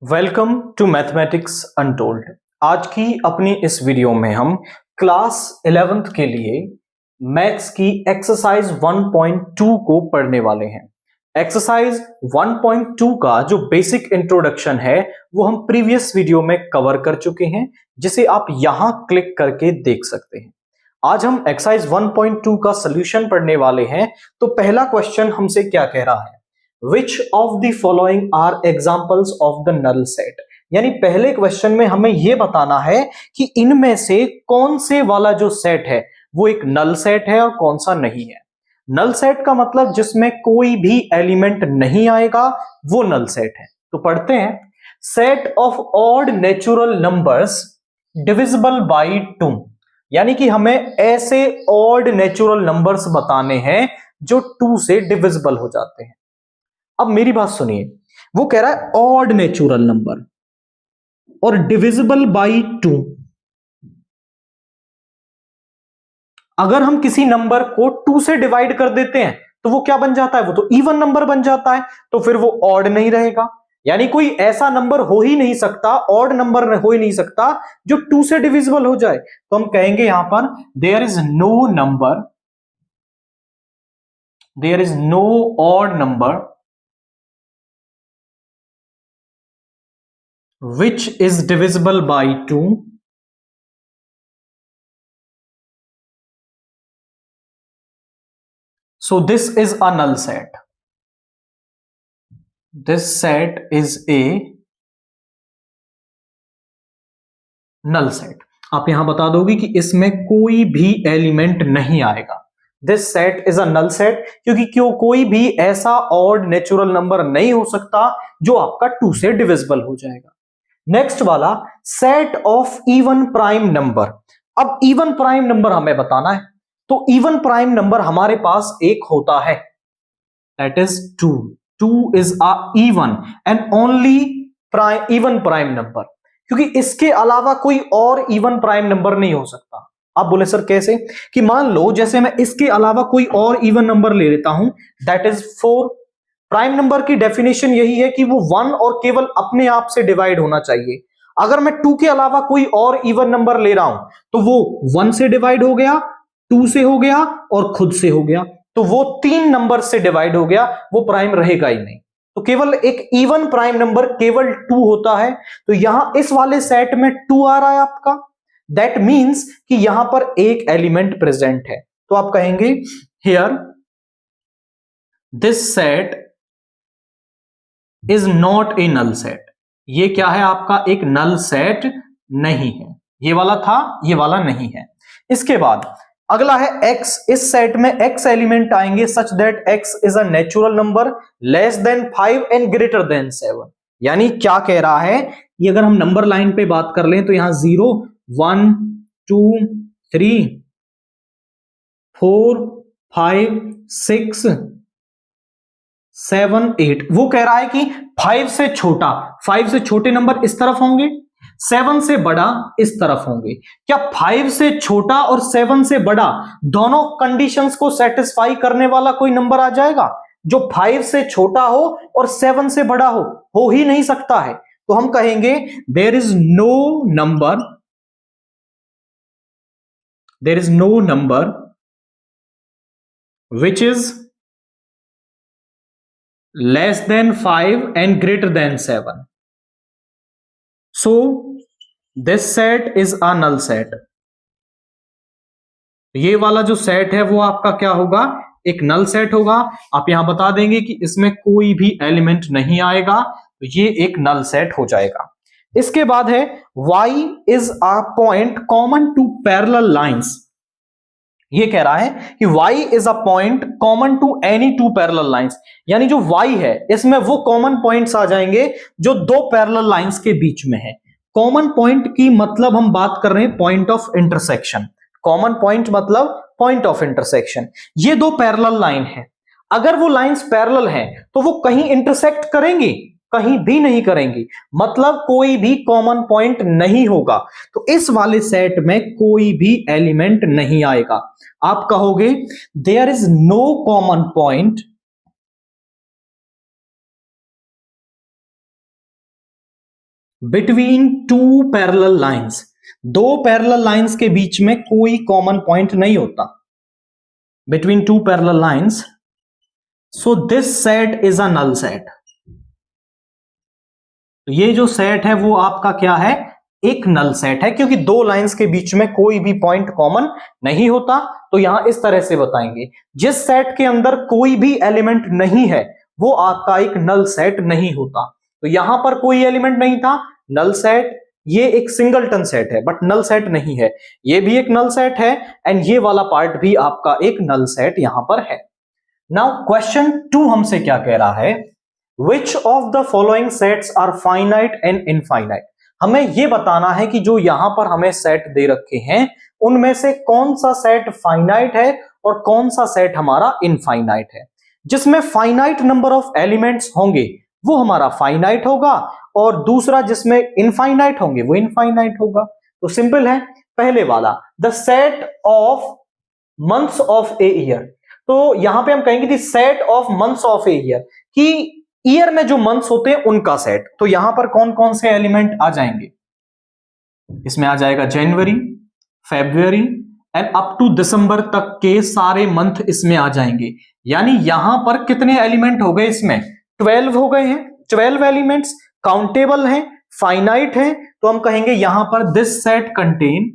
Welcome to mathematics untold. आज की अपनी इस वीडियो में हम क्लास 11th के लिए मैथ्स की एक्सरसाइज 1.2 को पढ़ने वाले हैं। एक्सरसाइज 1.2 का जो बेसिक इंट्रोडक्शन है वो हम प्रीवियस वीडियो में कवर कर चुके हैं, जिसे आप यहां क्लिक करके देख सकते हैं। आज हम एक्सरसाइज 1.2 का सॉल्यूशन पढ़ने वाले हैं। तो पहला क्वेश्चन हमसे क्या कह रहा है, Which of the following are examples of the null set? यानी पहले क्वेश्चन में हमें यह बताना है कि इनमें से कौन से वाला जो सेट है वो एक नल सेट है और कौन सा नहीं है। नल सेट का मतलब जिसमें कोई भी एलिमेंट नहीं आएगा वो नल सेट है। तो पढ़ते हैं, set of odd natural numbers divisible by 2। यानी कि हमें ऐसे ऑड नेचुरल नंबर्स बताने हैं जो 2 से डिविजिबल हो जाते हैं। अब मेरी बात सुनिए, वो कह रहा है ऑड नेचुरल नंबर और डिविजिबल बाई 2। अगर हम किसी नंबर को 2 से डिवाइड कर देते हैं तो वो क्या बन जाता है, वो तो इवन नंबर बन जाता है, तो फिर वो ऑड नहीं रहेगा। यानी कोई ऐसा नंबर हो ही नहीं सकता, ऑड नंबर हो ही नहीं सकता जो 2 से डिविजिबल हो जाए। तो हम कहेंगे यहां पर there is no number, there is no odd number which is divisible by 2 so this is a null set. This set is a null set. आप यहां बता दोगे कि इसमें कोई भी एलिमेंट नहीं आएगा। This set is a null set, क्योंकि कोई भी ऐसा ऑड नेचुरल नंबर नहीं हो सकता जो आपका 2 से डिविजिबल हो जाएगा। नेक्स्ट वाला set of even prime number. अब इवन प्राइम नंबर हमें बताना है, तो इवन प्राइम नंबर हमारे पास एक होता है, that is 2। 2 is a even and only even prime number, क्योंकि इसके अलावा कोई और इवन प्राइम नंबर नहीं हो सकता। आप बोले सर कैसे, कि मान लो जैसे मैं इसके अलावा कोई और इवन नंबर ले लेता हूं, दैट इज 4। प्राइम नंबर की डेफिनेशन यही है कि वो 1 और केवल अपने आप से डिवाइड होना चाहिए। अगर मैं 2 के अलावा कोई और इवन नंबर ले रहा हूं तो वो 1 से डिवाइड हो गया, 2 से हो गया और खुद से हो गया, तो वो 3 नंबर से डिवाइड हो गया, वो प्राइम रहेगा ही नहीं। तो केवल एक इवन प्राइम नंबर केवल 2 होता है। तो यहां इस वाले सेट में 2 आ रहा है आपका, दैट मीन्स कि यहां पर एक एलिमेंट प्रेजेंट है। तो आप कहेंगे here this set is not a null set. ये क्या है आपका, एक नल सेट नहीं है। ये वाला था, ये वाला नहीं है। इसके बाद अगला है x। इस सेट में x एलिमेंट आएंगे सच that x is a natural number less than 5 and greater than 7। यानी क्या कह रहा है, ये अगर हम नंबर लाइन पे बात कर लें तो यहां 0 1 2 3 4 5 6 7 8। वो कह रहा है कि 5 से छोटा, 5 से छोटे नंबर इस तरफ होंगे, 7 से बड़ा इस तरफ होंगे। क्या 5 से छोटा और 7 से बड़ा दोनों कंडीशंस को सेटिस्फाई करने वाला कोई नंबर आ जाएगा? जो 5 से छोटा हो और 7 से बड़ा हो ही नहीं सकता है। तो हम कहेंगे there is no number which is less than 5 and greater than 7. So this set is a null set. ये वाला जो सेट है वो आपका क्या होगा, एक नल सेट होगा। आप यहां बता देंगे कि इसमें कोई भी एलिमेंट नहीं आएगा, तो ये एक नल सेट हो जाएगा। इसके बाद है y is a point common to parallel lines। ये कह रहा है कि y is a point common to any 2 parallel lines. यानी जो y है इसमें वो कॉमन पॉइंट्स आ जाएंगे जो 2 पैरेलल लाइंस के बीच में है। कॉमन पॉइंट की मतलब हम बात कर रहे हैं point of intersection. Common point मतलब पॉइंट ऑफ इंटरसेक्शन। ये 2 पैरेलल लाइन है, अगर वो लाइंस पैरेलल हैं तो वो कहीं इंटरसेक्ट करेंगी, कहीं भी नहीं करेंगी, मतलब कोई भी कॉमन पॉइंट नहीं होगा। तो इस वाले सेट में कोई भी एलिमेंट नहीं आएगा। आप कहोगे there is no common point between two parallel lines, दो पैरेलल लाइंस के बीच में कोई कॉमन पॉइंट नहीं होता, between two parallel lines, so this set is a null set. तो ये जो सेट है वो आपका क्या है, एक नल सेट है, क्योंकि दो लाइंस के बीच में कोई भी पॉइंट कॉमन नहीं होता। तो यहां इस तरह से बताएंगे, जिस सेट के अंदर कोई भी एलिमेंट नहीं है वो आपका एक नल सेट नहीं होता। तो यहां पर कोई एलिमेंट नहीं था, नल सेट। ये एक सिंगलटन सेट है बट नल सेट नहीं है, ये भी एक नल सेट है, एंड ये वाला पार्ट भी आपका एक नल सेट यहां पर है। नाउ क्वेश्चन 2 हमसे क्या कह रहा है, Which of the following sets are finite and infinite? हमें यह बताना है कि जो यहां पर हमें सेट दे रखे हैं उनमें से कौन सा सेट फाइनाइट है और कौन सा सेट हमारा इनफाइनाइट है। जिसमें फाइनाइट नंबर ऑफ एलिमेंट्स होंगे वो हमारा फाइनाइट होगा, और दूसरा जिसमें इनफाइनाइट होंगे वो इनफाइनाइट होगा। तो सिंपल है, पहले वाला the set of months of a year, तो यहां पे हम कहेंगे the set of months of a year, कि ईयर में जो मंथ्स होते हैं उनका सेट। तो यहां पर कौन कौन से एलिमेंट आ जाएंगे, इसमें आ जाएगा जनवरी, फेब्रुवरी एंड अप टू दिसंबर तक के सारे मंथ इसमें आ जाएंगे। यानी यहां पर कितने एलिमेंट हो गए, इसमें 12 हो गए हैं। 12 एलिमेंट्स काउंटेबल हैं, फाइनाइट हैं, तो हम कहेंगे यहां पर दिस सेट कंटेन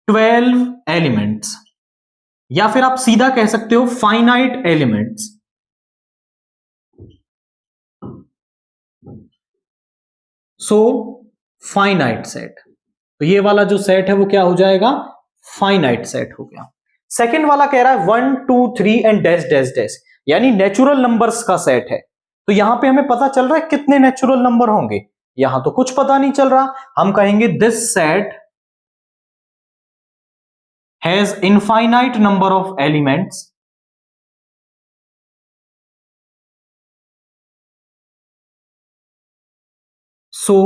12 एलिमेंट्स, या फिर आप सीधा कह सकते हो finite elements. So finite set, तो ये वाला जो सेट है वो क्या हो जाएगा, फाइनाइट सेट हो गया। सेकंड वाला कह रहा है 1 2 3 एंड डैश डैश डैश, यानी नेचुरल नंबर्स का सेट है। तो यहां पे हमें पता चल रहा है कितने नेचुरल नंबर होंगे, यहां तो कुछ पता नहीं चल रहा। हम कहेंगे this set has infinite number of elements, so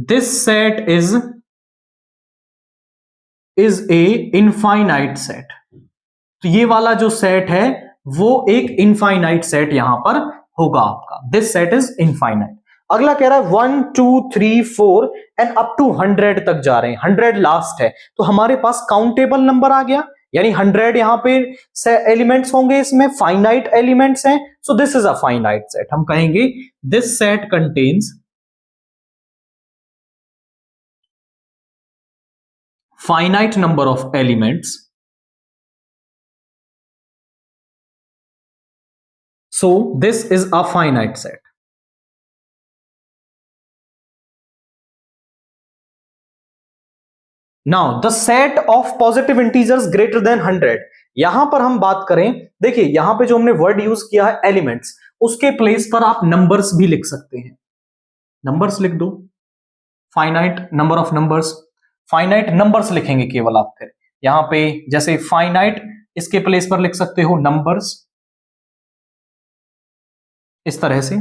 this set is a infinite set। तो ये वाला जो सेट है वो एक इनफाइनाइट सेट यहां पर होगा आपका, दिस सेट इज इनफाइनाइट। अगला कह रहा है 1 2 3 4 एंड अप टू 100 तक जा रहे हैं, 100 लास्ट है। तो हमारे पास काउंटेबल नंबर आ गया, यानी 100 यहां पे एलिमेंट्स होंगे, इसमें फाइनाइट एलिमेंट्स हैं, so this is a finite set. हम कहेंगे this set contains finite number of elements, so this is a finite set। Now the set of positive integers greater than 100, यहां पर हम बात करें, देखिए यहां पे जो हमने वर्ड यूज किया है एलिमेंट्स, उसके प्लेस पर आप नंबर्स भी लिख सकते हैं, नंबर्स लिख दो, finite number of numbers, finite numbers लिखेंगे केवल आप। फिर यहां पे जैसे फाइनाइट, इसके प्लेस पर लिख सकते हो नंबर्स, इस तरह से।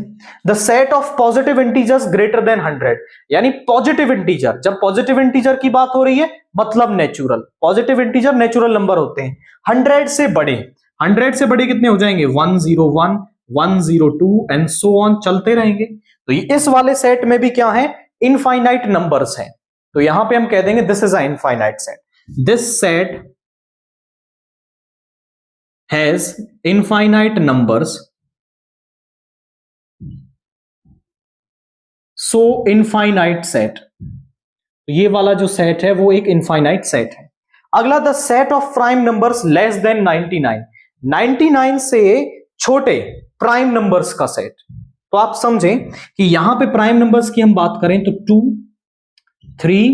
The set of positive integers greater than 100, यानी पॉजिटिव इंटीजर, जब पॉजिटिव इंटीजर की बात हो रही है मतलब natural, positive integer natural number होते हैं। 100 से बड़े, 100 से बड़े कितने हो जाएंगे, 101 102 एंड सो ऑन, चलते रहेंगे। तो इस वाले सेट में भी क्या है, इनफाइनाइट नंबर्स हैं। तो यहां पे हम कह देंगे this is a infinite set, this set has infinite numbers, so infinite set. ये वाला जो सेट है वो एक इनफाइनाइट सेट है। अगला the set of prime numbers less than 99, 99 से छोटे प्राइम नंबर्स का सेट। तो आप समझें कि यहां पे प्राइम नंबर्स की हम बात करें तो 2 3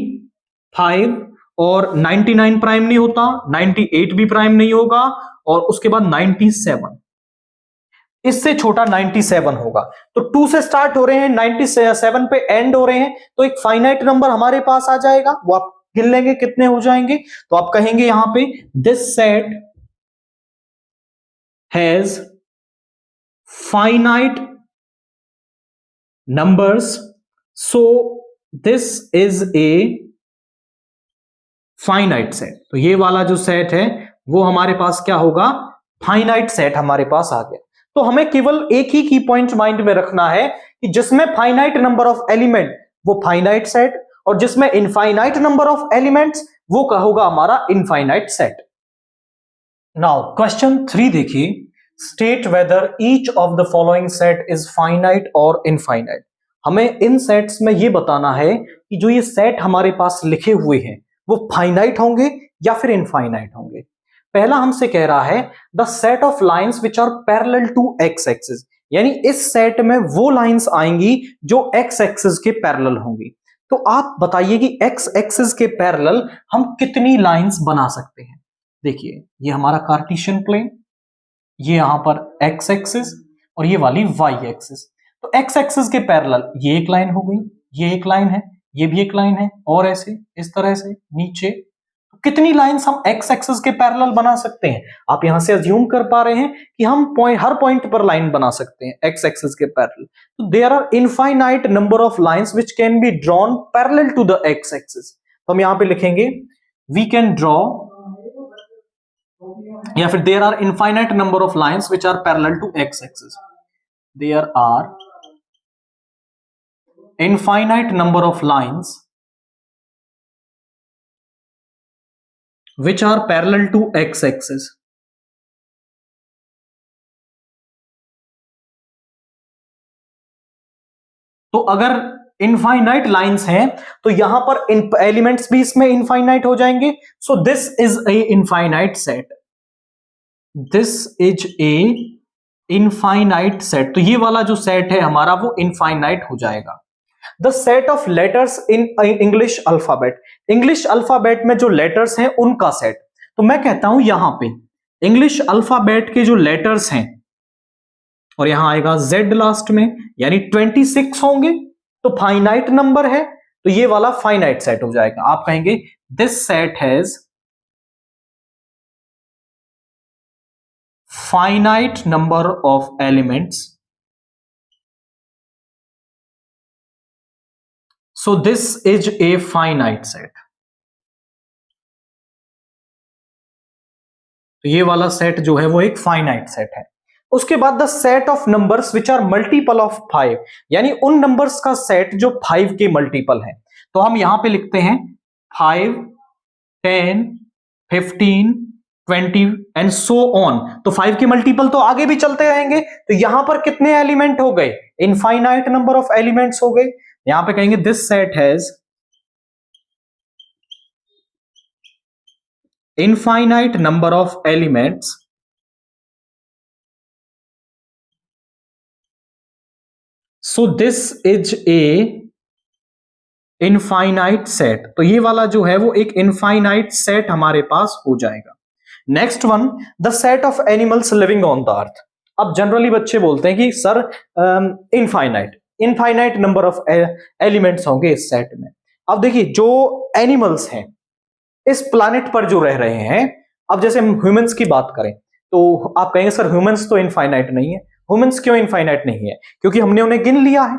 5 और 99 प्राइम नहीं होता, 98 भी प्राइम नहीं होगा, और उसके बाद 97, इससे छोटा 97 होगा। तो 2 से स्टार्ट हो रहे हैं, 97 पे एंड हो रहे हैं, तो एक फाइनाइट नंबर हमारे पास आ जाएगा, वो आप गिन लेंगे कितने हो जाएंगे। तो आप कहेंगे यहां पे this set has finite numbers, so this is a finite set. तो ये वाला जो सेट है वो हमारे पास क्या होगा, फाइनाइट सेट हमारे पास आ गया। तो हमें केवल एक ही की पॉइंट माइंड में रखना है कि जिसमें फाइनाइट नंबर ऑफ एलिमेंट वो फाइनाइट सेट, और जिसमें इनफाइनाइट नंबर ऑफ एलिमेंट्स वो क्या होगा हमारा इनफाइनाइट सेट। नाउ क्वेश्चन 3 देखिए, state whether each of the following set is finite और इनफाइनाइट। हमें इन सेट्स में ये बताना है कि जो ये सेट हमारे पास लिखे हुए हैं वो फाइनाइट होंगे या फिर इनफाइनाइट होंगे। पहला हमसे कह रहा है the set of lines which are parallel to X axis, यानी इस सेट में वो लाइंस आएंगी जो एक्स एक्सिस के पैरेलल होंगी। तो आप बताइए कि एक्स एक्सिस के पैरेलल हम कितनी लाइंस बना सकते हैं। देखिए ये हमारा कार्टेशियन प्लेन, ये यहां पर एक्स एक्सिस और ये वाली वाई एक्सिस। तो एक्स एक्सिस के पैरेलल ये एक लाइन हो गई, ये एक लाइन है, ये भी एक लाइन है, और ऐसे इस तरह से नीचे। तो कितनी लाइंस हम एक्स एक्सिस के पैरेलल बना सकते हैं? आप यहां से अज्यूम कर पा रहे हैं कि हम हर पॉइंट पर लाइन बना सकते हैं एक्स एक्सिस के पैरेलल। तो there are infinite number of lines which can be drawn parallel to the X axis. तो हम यहां पे लिखेंगे वी कैन ड्रॉ, या फिर there are infinite number of lines which are parallel to X axis. There are infinite number of lines which are parallel to x axis। तो अगर infinite lines हैं तो यहां पर एलिमेंट्स भी इसमें इनफाइनाइट हो जाएंगे। So this is a infinite set, this is a infinite set. तो ये वाला जो सेट है हमारा वो इनफाइनाइट हो जाएगा। The set of letters in English alphabet, English alphabet में जो लेटर्स हैं उनका सेट। तो मैं कहता हूं यहां पे इंग्लिश अल्फाबेट के जो लेटर्स हैं, और यहां आएगा Z लास्ट में, यानी 26 होंगे। तो फाइनाइट नंबर है तो ये वाला फाइनाइट सेट हो जाएगा। आप कहेंगे this set has finite number of elements, so this is a finite set। तो ये वाला सेट जो है वो एक फाइनाइट सेट है। उसके बाद the set of numbers which are multiple of 5, यानी उन नंबर्स का सेट जो 5 के मल्टीपल है। तो हम यहां पे लिखते हैं 5, 10, 15, 20 एंड सो ऑन। तो 5 के मल्टीपल तो आगे भी चलते रहेंगे। तो यहां पर कितने एलिमेंट हो गए? इनफाइनाइट नंबर ऑफ एलिमेंट्स हो गए। यहां पे कहेंगे this set has infinite number of elements so this is a infinite set. तो ये वाला जो है वो एक इनफाइनाइट सेट हमारे पास हो जाएगा। Next one, the set of animals living on the earth. अब जनरली बच्चे बोलते हैं कि sir infinite number of elements होंगे इस सेट में। अब देखिए जो एनिमल्स हैं इस प्लैनेट पर जो रह रहे हैं, अब जैसे हम ह्यूमंस की बात करें तो आप कहेंगे सर ह्यूमंस तो इनफाइनाइट नहीं है। ह्यूमंस क्यों इनफाइनाइट नहीं है? क्योंकि हमने उन्हें गिन लिया है,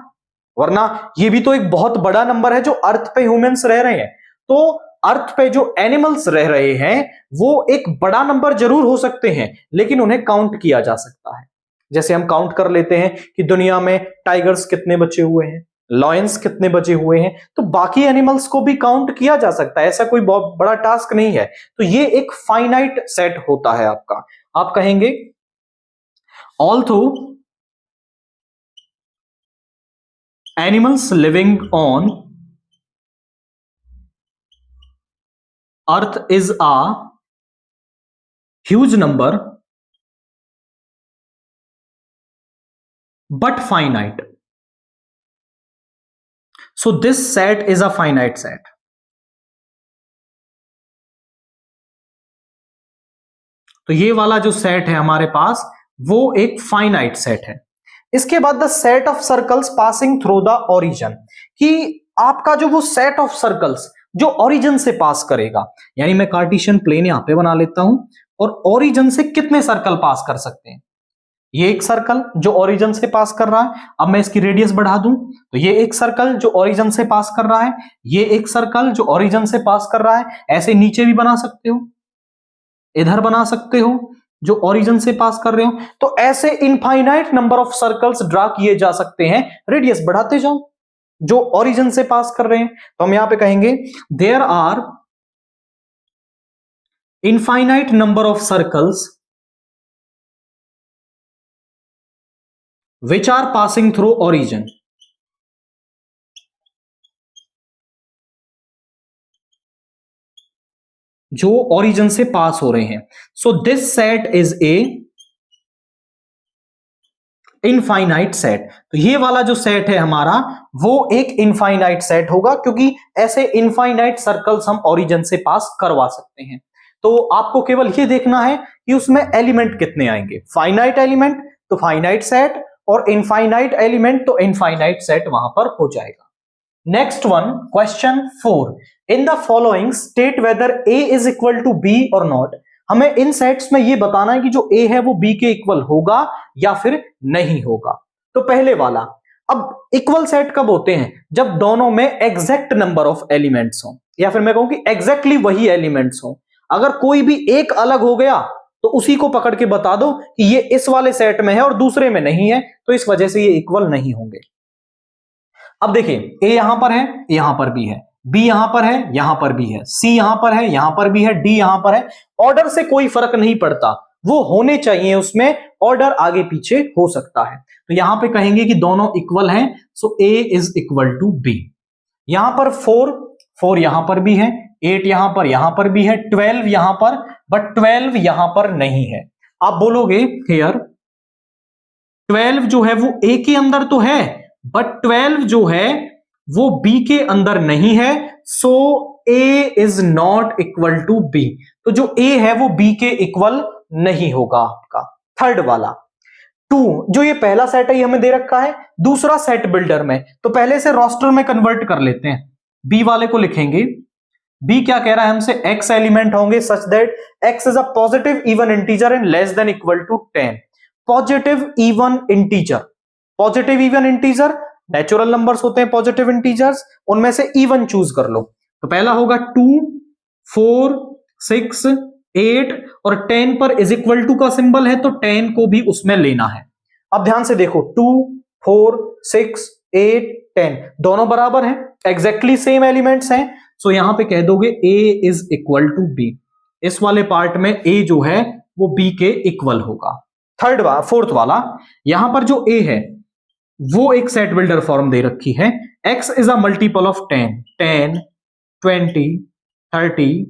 वरना ये भी तो एक बहुत बड़ा नंबर है जो अर्थ पे ह्यूमंस रह रहे हैं। तो अर्थ पे जो एनिमल्स रह रहे हैं वो एक बड़ा नंबर जरूर हो सकते हैं, लेकिन उन्हें काउंट किया जा सकता है। जैसे हम काउंट कर लेते हैं कि दुनिया में टाइगर्स कितने बचे हुए हैं, लॉयंस कितने बचे हुए हैं, तो बाकी एनिमल्स को भी काउंट किया जा सकता है। ऐसा कोई बहुत बड़ा टास्क नहीं है। तो ये एक फाइनाइट सेट होता है आपका। आप कहेंगे although animals living on earth is a huge number but finite, so this set is a finite set। तो ये वाला जो सेट है हमारे पास वो एक फाइनाइट सेट है। इसके बाद the set of circles passing through the origin, कि आपका जो वो सेट ऑफ सर्कल्स जो ओरिजिन से पास करेगा, यानी मैं कार्टेशियन प्लेन यहां पे बना लेता हूं और ओरिजिन से कितने सर्कल पास कर सकते हैं। ये एक सर्कल जो ओरिजिन से पास कर रहा है, अब मैं इसकी रेडियस बढ़ा दूं तो ये एक सर्कल जो ओरिजिन से पास कर रहा है, ये एक सर्कल जो ओरिजिन से पास कर रहा है। ऐसे नीचे भी बना सकते हो, इधर बना सकते हो, जो ओरिजिन से पास कर रहे हो। तो ऐसे infinite number of circles draw किए जा सकते हैं, रेडियस बढ़ाते जाओ जो ओरिजिन से पास कर रहे हैं। तो हम यहां पे कहेंगे there are infinite number of circles which are passing through origin, जो ओरिजिन से पास हो रहे हैं। So this set is a infinite set. तो ये वाला जो सेट है हमारा वो एक इनफाइनाइट सेट होगा, क्योंकि ऐसे इनफाइनाइट सर्कल्स हम ओरिजिन से पास करवा सकते हैं। तो आपको केवल ये देखना है कि उसमें एलिमेंट कितने आएंगे, फाइनाइट एलिमेंट तो फाइनाइट सेट, और इनफाइनाइट एलिमेंट तो इनफाइनाइट सेट वहां पर हो जाएगा। Next one, question 4, in the following state whether A is equal to B और नॉट। हमें इन सेट्स में ये बताना है कि जो ए है वो बी के इक्वल होगा या फिर नहीं होगा। तो पहले वाला, अब इक्वल सेट कब होते हैं, जब दोनों में एग्जैक्ट नंबर ऑफ एलिमेंट्स हो, या फिर मैं कहूं कि एग्जैक्टली वही एलिमेंट्स हो। अगर कोई भी एक अलग हो गया तो उसी को पकड़ के बता दो कि ये इस वाले सेट में है और दूसरे में नहीं है, तो इस वजह से ये इक्वल नहीं होंगे। अब देखिए, ए यहां पर है, यहां पर भी है, बी यहां पर है, यहां पर भी है, सी यहां पर है, यहां पर भी है, डी यहां पर है। ऑर्डर से कोई फर्क नहीं पड़ता, वो होने चाहिए, उसमें ऑर्डर आगे पीछे हो सकता है। तो यहां पे कहेंगे कि दोनों इक्वल हैं, सो A is equal to B. यहां पर 4 यहां पर भी है, 8 यहां पर भी है, 12 यहां पर, बट 12 यहां पर नहीं है। आप बोलोगे हियर 12 जो है वो ए के अंदर तो है, बट 12 जो है वो बी के अंदर नहीं है, so A is not equal to B. तो जो ए है वो बी के इक्वल नहीं होगा आपका। थर्ड वाला 2, जो ये पहला सेट है ये हमें दे रखा है, दूसरा सेट बिल्डर में, तो पहले से रोस्टर में कन्वर्ट कर लेते हैं। बी वाले को लिखेंगे, बी क्या कह रहा है हमसे, x एलिमेंट होंगे such that x is a positive even integer and less than equal to 10। Positive even integer, positive even integer natural numbers होते हैं, पॉजिटिव इंटीजर्स, उनमें से इवन चूज कर लो। तो पहला होगा 2, 4, 6, 8 और 10 पर इज इक्वल टू का सिंबल है, तो 10 को भी उसमें लेना है। अब ध्यान से देखो, 2, 4, 6, 8, 10 दोनों बराबर हैं, एग्जैक्टली सेम एलिमेंट्स हैं। सो यहां पे कह दोगे a is equal to b। इस वाले पार्ट में a जो है वो b के इक्वल होगा। फोर्थ वाला, यहां पर जो a है वो एक सेट बिल्डर फॉर्म दे रखी है, x is a multiple of 10, 10, 20, 30,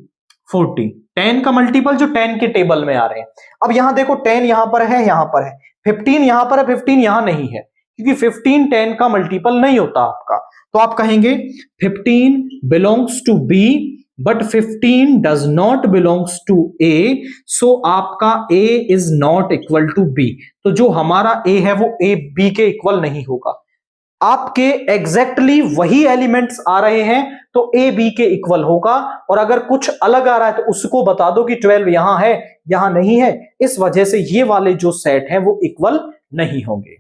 40, 10 का मल्टीपल जो 10 के टेबल में आ रहे हैं। अब यहां देखो 10 यहां पर है, यहां पर है, 15 यहां पर है, 15 यहां नहीं है, क्योंकि 15 10 का मल्टीपल नहीं होता आपका। तो आप कहेंगे 15 belongs to B but 15 does not belongs to A, so आपका A is not equal to B। तो जो हमारा A है वो A B के इक्वल नहीं होगा। आपके एग्जैक्टली वही एलिमेंट्स आ रहे हैं तो A B के इक्वल होगा, और अगर कुछ अलग आ रहा है तो उसको बता दो कि 12 यहां है, यहां नहीं है, इस वजह से ये वाले जो सेट हैं वो इक्वल नहीं होंगे।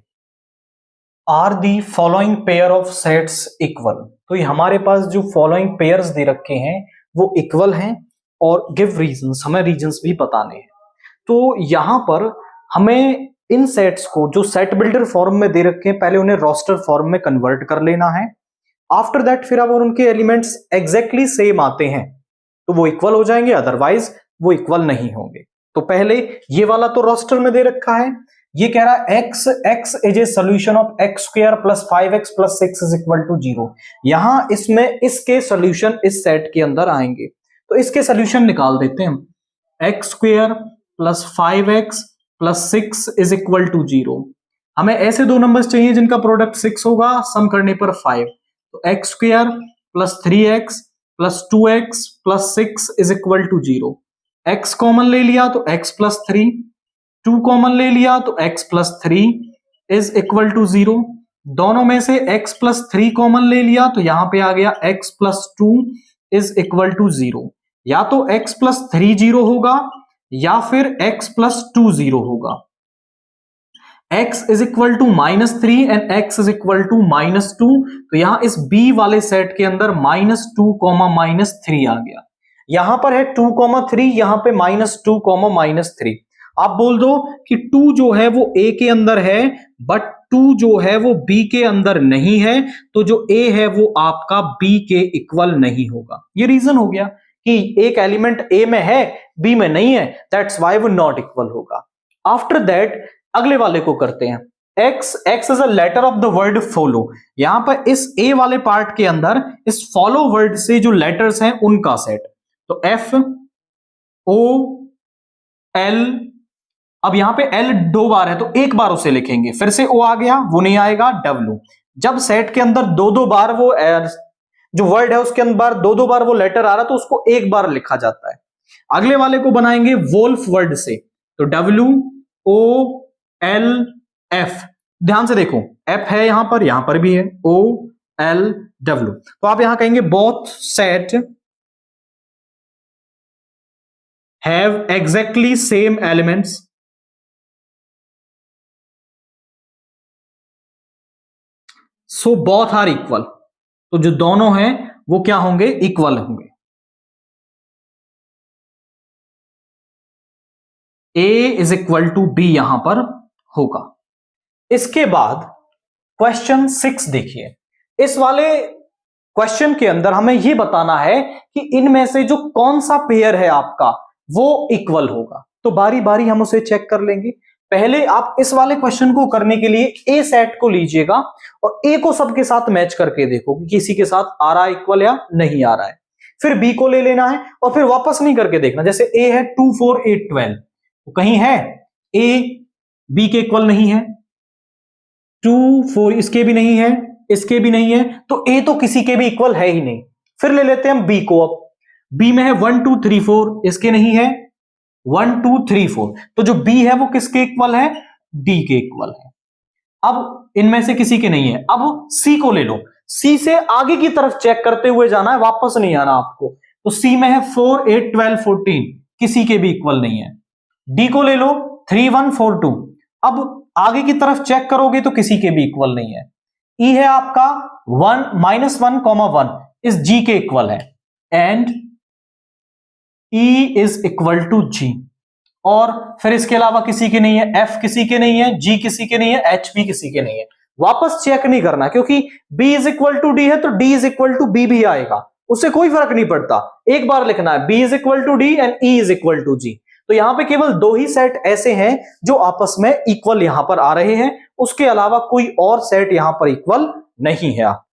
Are the following pair of sets equal. तो ये हमारे पास जो फॉलोइंग पेयर्स दे रखे हैं वो इक्वल हैं, और गिव रीजंस, हमें रीजंस भी बताने हैं। तो यहां पर हमें इन सेट्स को जो सेट बिल्डर फॉर्म में दे रखे हैं पहले उन्हें रोस्टर फॉर्म में कन्वर्ट कर लेना है। आफ्टर दैट फिर अगर उनके एलिमेंट्स एग्जैक्टली सेम आते हैं तो वो इक्वल हो जाएंगे, अदरवाइज वो इक्वल नहीं होंगे। तो पहले ये वाला तो रोस्टर में दे रखा है, ये कह रहा है x is a solution of x square plus 5x plus 6 is equal to 0। यहां इसमें इसके सोल्यूशन इस सेट के अंदर आएंगे, तो इसके सोल्यूशन निकाल देते हैं हम। x square plus 5x plus 6 is equal to 0। हमें ऐसे दो नंबर्स चाहिए जिनका प्रोडक्ट 6 होगा, सम करने पर 5। तो x square plus 3x plus 2x plus 6 is equal to 0। x common ले लिया तो x प्लस 3, 2 कॉमन ले लिया तो x plus 3 is equal to 0। दोनों में से x प्लस 3 कॉमन ले लिया तो यहां पे आ गया x plus 2 is equal to 0। या तो x प्लस 3 0 होगा या फिर x प्लस 2 0 होगा। x is equal to -3 and x is equal to -2, तो यहां इस b वाले सेट के अंदर -2 -3 आ गया। यहां पर है 2 3, यहां पे -2 -3। आप बोल दो कि 2 जो है वो ए के अंदर है बट 2 जो है वो बी के अंदर नहीं है, तो जो ए है वो आपका बी के इक्वल नहीं होगा। ये रीजन हो गया कि एक एलिमेंट ए में है बी में नहीं है, दैट्स वाई वो नॉट इक्वल होगा। आफ्टर दैट अगले वाले को करते हैं। X is a letter of the word follow. यहां पर इस ए वाले पार्ट के अंदर इस फॉलो वर्ड से जो लेटर्स हैं उनका सेट, तो एफ ओ एल, अब यहां पे एल 2 बार है तो एक बार उसे लिखेंगे, फिर से ओ आ गया वो नहीं आएगा, डब्ल्यू। जब सेट के अंदर 2 बार वो जो वर्ड है उसके अंदर 2 बार वो लेटर आ रहा तो उसको एक बार लिखा जाता है। अगले वाले को बनाएंगे वोल्फ वर्ड से, तो डब्ल्यू ओ एल एफ। ध्यान से देखो एफ है यहां पर भी है ओ एल डब्ल्यू, तो आप यहां कहेंगे both set have exactly same elements so both are equal। तो जो दोनों हैं वो क्या होंगे, इक्वल होंगे। A is equal to B यहां पर होगा। इसके बाद क्वेश्चन 6 देखिए। इस वाले क्वेश्चन के अंदर हमें यह बताना है कि इनमें से जो कौन सा पेयर है आपका वो इक्वल होगा। तो बारी बारी हम उसे चेक कर लेंगे। पहले आप इस वाले क्वेश्चन को करने के लिए ए सेट को लीजिएगा और ए को सबके साथ मैच करके देखो कि किसी के साथ आ रहा है इक्वल या नहीं आ रहा है। फिर बी को ले लेना है और फिर वापस नहीं करके देखना। जैसे ए है 2 4 8 12, तो कहीं है ए बी के इक्वल नहीं है, 2 4 इसके भी नहीं है, इसके भी नहीं है, तो ए तो किसी के भी इक्वल है ही नहीं। फिर ले लेते हैं हम बी को। अब बी में है 1 2 3 4, इसके नहीं है 1 2 3 4, तो जो बी है वो किसके इक्वल है, डी के इक्वल है। अब इनमें से किसी के नहीं है। अब सी को ले लो, सी से आगे की तरफ चेक करते हुए जाना है, वापस नहीं आना आपको। तो सी में है 4 8 12 14, किसी के भी इक्वल नहीं है। डी को ले लो 3 1 4 2, अब आगे की तरफ चेक करोगे तो किसी के भी इक्वल नहीं है। ई है आपका 1 -1, 1 इस जी के इक्वल है and E is equal to G. और फिर इसके अलावा किसी के नहीं है, एफ किसी के नहीं है, जी किसी के नहीं है, एच भी किसी के नहीं है। वापस चेक नहीं करना क्योंकि B is equal to D है तो D is equal to B भी आएगा, उससे कोई फर्क नहीं पड़ता। एक बार लिखना है B is equal to D and E is equal to G. तो यहां पे केवल 2 ही सेट ऐसे हैं जो आपस में इक्वल यहां पर आ रहे हैं, उसके अलावा कोई और सेट यहां पर इक्वल नहीं है।